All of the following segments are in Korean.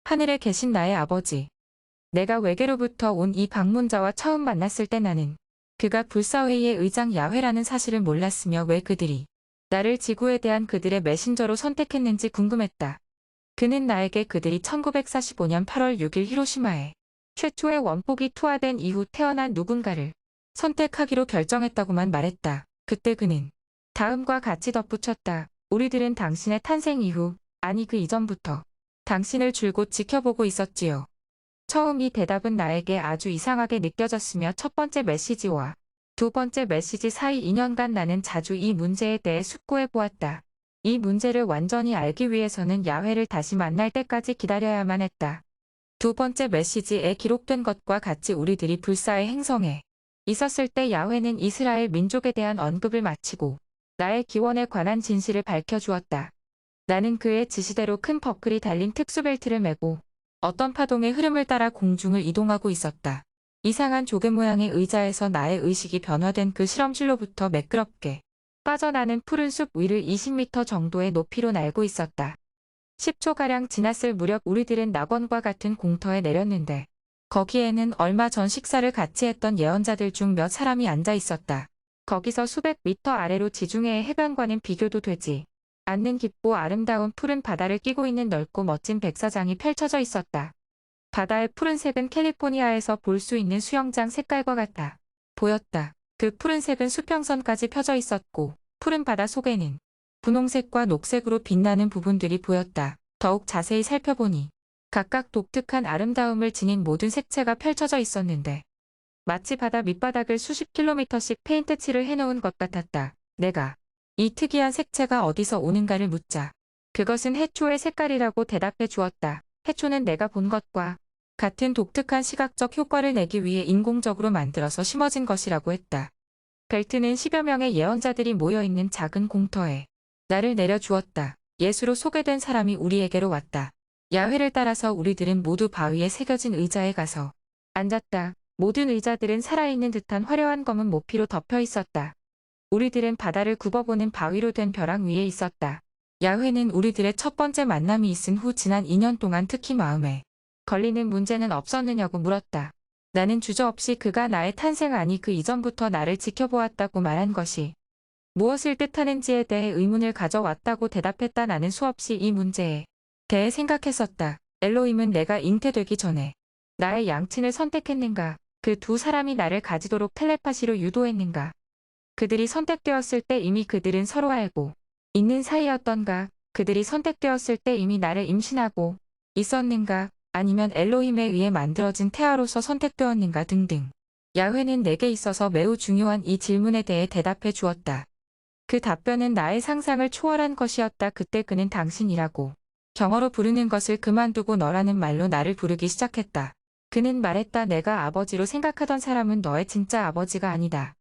하늘에 계신 나의 아버지. 내가 외계로부터 온 이 방문자와 처음 만났을 때 나는 그가 불사회의의 의장 야훼라는 사실을 몰랐으며 왜 그들이 나를 지구에 대한 그들의 메신저로 선택했는지 궁금했다. 그는 나에게 그들이 1945년 8월 6일 히로시마에 최초의 원폭이 투하된 이후 태어난 누군가를 선택하기로 결정했다고만 말했다. 그때 그는 다음과 같이 덧붙였다. 우리들은 당신의 탄생 이후, 아니 그 이전부터 당신을 줄곧 지켜보고 있었지요. 처음 이 대답은 나에게 아주 이상하게 느껴졌으며 첫 번째 메시지와 두 번째 메시지 사이 2년간 나는 자주 이 문제에 대해 숙고해 보았다. 이 문제를 완전히 알기 위해서는 야훼를 다시 만날 때까지 기다려야만 했다. 두 번째 메시지에 기록된 것과 같이 우리들이 불사의 행성에 있었을 때 야훼는 이스라엘 민족에 대한 언급을 마치고 나의 기원에 관한 진실을 밝혀주었다. 나는 그의 지시대로 큰 버클이 달린 특수벨트를 메고 어떤 파동의 흐름을 따라 공중을 이동하고 있었다. 이상한 조개 모양의 의자에서 나의 의식이 변화된 그 실험실로부터 매끄럽게 빠져나는 푸른 숲 위를 20m 정도의 높이로 날고 있었다. 10초가량 지났을 무렵 우리들은 낙원과 같은 공터에 내렸는데 거기에는 얼마 전 식사를 같이 했던 예언자들 중 몇 사람이 앉아 있었다. 거기서 수백 미터 아래로 지중해의 해변과는 비교도 되지 않는 깊고 아름다운 푸른 바다를 끼고 있는 넓고 멋진 백사장이 펼쳐져 있었다. 바다의 푸른색은 캘리포니아에서 볼 수 있는 수영장 색깔과 같아 보였다. 그 푸른색은 수평선까지 펴져 있었고 푸른 바다 속에는 분홍색과 녹색으로 빛나는 부분들이 보였다. 더욱 자세히 살펴보니 각각 독특한 아름다움을 지닌 모든 색채가 펼쳐져 있었는데 마치 바다 밑바닥을 수십 킬로미터씩 페인트칠을 해놓은 것 같았다. 내가 이 특이한 색채가 어디서 오는가를 묻자 그것은 해초의 색깔이라고 대답해 주었다. 해초는 내가 본 것과 같은 독특한 시각적 효과를 내기 위해 인공적으로 만들어서 심어진 것이라고 했다. 벨트는 10여 명의 예언자들이 모여있는 작은 공터에 나를 내려주었다. 예수로 소개된 사람이 우리에게로 왔다. 야훼를 따라서 우리들은 모두 바위에 새겨진 의자에 가서 앉았다. 모든 의자들은 살아있는 듯한 화려한 검은 모피로 덮여 있었다. 우리들은 바다를 굽어보는 바위로 된 벼랑 위에 있었다. 야훼는 우리들의 첫 번째 만남이 있은 후 지난 2년 동안 특히 마음에 걸리는 문제는 없었느냐고 물었다. 나는 주저없이 그가 나의 탄생 아니 그 이전부터 나를 지켜보았다고 말한 것이 무엇을 뜻하는지에 대해 의문을 가져왔다고 대답했다. 나는 수없이 이 문제에 대해 생각했었다. 엘로힘은 내가 잉태되기 전에 나의 양친을 선택했는가? 그 두 사람이 나를 가지도록 텔레파시로 유도했는가? 그들이 선택되었을 때 이미 그들은 서로 알고 있는 사이였던가? 그들이 선택되었을 때 이미 나를 임신하고 있었는가? 아니면 엘로힘에 의해 만들어진 태아로서 선택되었는가 등등. 야훼는 내게 있어서 매우 중요한 이 질문에 대해 대답해 주었다. 그 답변은 나의 상상을 초월한 것이었다. 그때 그는 당신이라고 경어로 부르는 것을 그만두고 너라는 말로 나를 부르기 시작했다. 그는 말했다. 내가 아버지로 생각하던 사람은 너의 진짜 아버지가 아니다.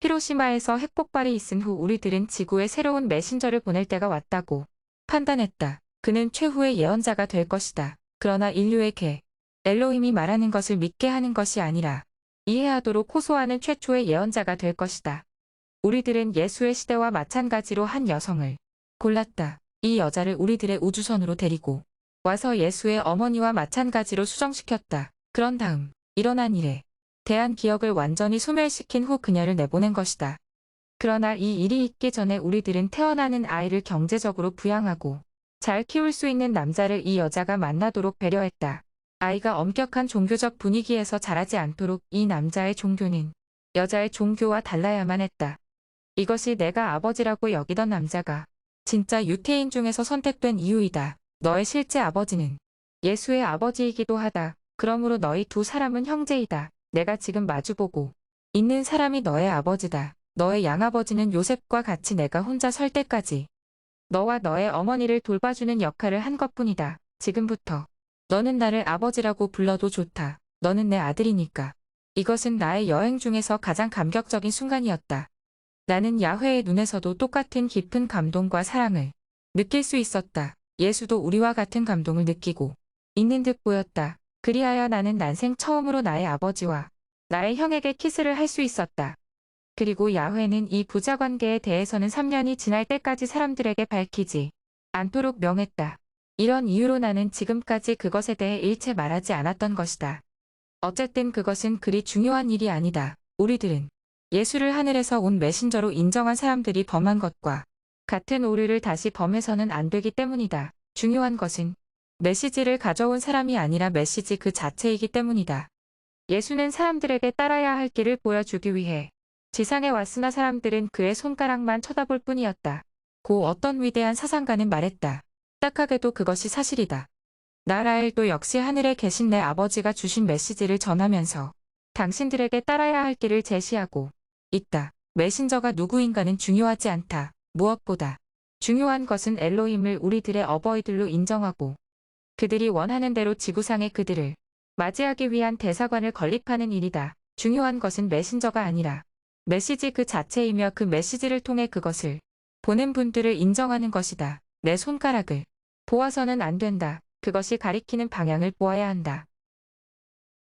히로시마에서 핵폭발이 있은 후 우리들은 지구에 새로운 메신저를 보낼 때가 왔다고 판단했다. 그는 최후의 예언자가 될 것이다. 그러나 인류에게 엘로힘이 말하는 것을 믿게 하는 것이 아니라 이해하도록 호소하는 최초의 예언자가 될 것이다. 우리들은 예수의 시대와 마찬가지로 한 여성을 골랐다. 이 여자를 우리들의 우주선으로 데리고 와서 예수의 어머니와 마찬가지로 수정시켰다. 그런 다음 일어난 일에 대한 기억을 완전히 소멸시킨 후 그녀를 내보낸 것이다. 그러나 이 일이 있기 전에 우리들은 태어나는 아이를 경제적으로 부양하고 잘 키울 수 있는 남자를 이 여자가 만나도록 배려했다. 아이가 엄격한 종교적 분위기에서 자라지 않도록 이 남자의 종교는 여자의 종교와 달라야만 했다. 이것이 내가 아버지라고 여기던 남자가 진짜 유태인 중에서 선택된 이유이다. 너의 실제 아버지는 예수의 아버지이기도 하다. 그러므로 너희 두 사람은 형제이다. 내가 지금 마주보고 있는 사람이 너의 아버지다. 너의 양아버지는 요셉과 같이 내가 혼자 설 때까지 너와 너의 어머니를 돌봐주는 역할을 한 것뿐이다. 지금부터 너는 나를 아버지라고 불러도 좋다. 너는 내 아들이니까. 이것은 나의 여행 중에서 가장 감격적인 순간이었다. 나는 야훼의 눈에서도 똑같은 깊은 감동과 사랑을 느낄 수 있었다. 예수도 우리와 같은 감동을 느끼고 있는 듯 보였다. 그리하여 나는 난생 처음으로 나의 아버지와 나의 형에게 키스를 할 수 있었다. 그리고 야훼는 이 부자 관계에 대해서는 3년이 지날 때까지 사람들에게 밝히지 않도록 명했다. 이런 이유로 나는 지금까지 그것에 대해 일체 말하지 않았던 것이다. 어쨌든 그것은 그리 중요한 일이 아니다. 우리들은 예수를 하늘에서 온 메신저로 인정한 사람들이 범한 것과 같은 오류를 다시 범해서는 안 되기 때문이다. 중요한 것은 메시지를 가져온 사람이 아니라 메시지 그 자체이기 때문이다. 예수는 사람들에게 따라야 할 길을 보여주기 위해 지상에 왔으나 사람들은 그의 손가락만 쳐다볼 뿐이었다. 고 어떤 위대한 사상가는 말했다. 딱하게도 그것이 사실이다. 나 라헬도 역시 하늘에 계신 내 아버지가 주신 메시지를 전하면서 당신들에게 따라야 할 길을 제시하고 있다. 메신저가 누구인가는 중요하지 않다. 무엇보다 중요한 것은 엘로힘을 우리들의 어버이들로 인정하고 그들이 원하는 대로 지구상에 그들을 맞이하기 위한 대사관을 건립하는 일이다. 중요한 것은 메신저가 아니라 메시지 그 자체이며 그 메시지를 통해 그것을 보낸 분들을 인정하는 것이다. 내 손가락을 보아서는 안 된다. 그것이 가리키는 방향을 보아야 한다.